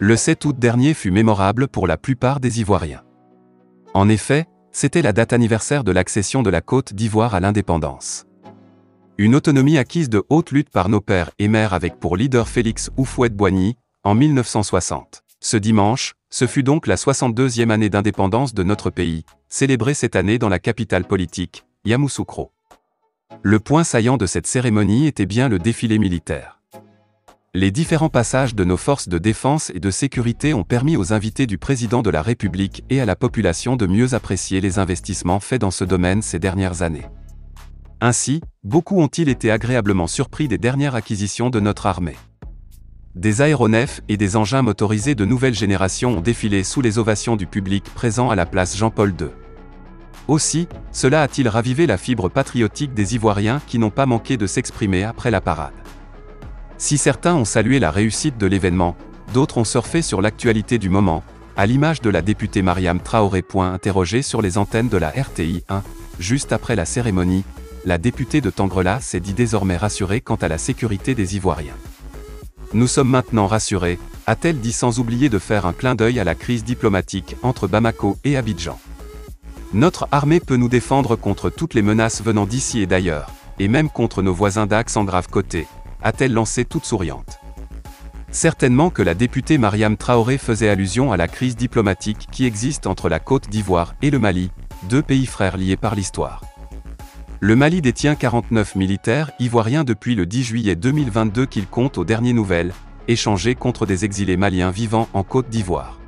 Le 7 août dernier fut mémorable pour la plupart des Ivoiriens. En effet, c'était la date anniversaire de l'accession de la Côte d'Ivoire à l'indépendance. Une autonomie acquise de haute lutte par nos pères et mères avec pour leader Félix Houphouët-Boigny, en 1960. Ce dimanche, ce fut donc la 62e année d'indépendance de notre pays, célébrée cette année dans la capitale politique, Yamoussoukro. Le point saillant de cette cérémonie était bien le défilé militaire. Les différents passages de nos forces de défense et de sécurité ont permis aux invités du président de la République et à la population de mieux apprécier les investissements faits dans ce domaine ces dernières années. Ainsi, beaucoup ont-ils été agréablement surpris des dernières acquisitions de notre armée. Des aéronefs et des engins motorisés de nouvelle génération ont défilé sous les ovations du public présent à la place Jean-Paul II. Aussi, cela a-t-il ravivé la fibre patriotique des Ivoiriens qui n'ont pas manqué de s'exprimer après la parade. Si certains ont salué la réussite de l'événement, d'autres ont surfé sur l'actualité du moment, à l'image de la députée Mariam Traoré. Interrogée sur les antennes de la RTI 1, juste après la cérémonie, la députée de Tangrelas s'est dit désormais rassurée quant à la sécurité des Ivoiriens. Nous sommes maintenant rassurés, a-t-elle dit sans oublier de faire un clin d'œil à la crise diplomatique entre Bamako et Abidjan. Notre armée peut nous défendre contre toutes les menaces venant d'ici et d'ailleurs, et même contre nos voisins d'Axe en grave côté, a-t-elle lancé toute souriante. Certainement que la députée Mariam Traoré faisait allusion à la crise diplomatique qui existe entre la Côte d'Ivoire et le Mali, deux pays frères liés par l'histoire. Le Mali détient 49 militaires ivoiriens depuis le 10 juillet 2022 qu'il compte aux dernières nouvelles, échangés contre des exilés maliens vivant en Côte d'Ivoire.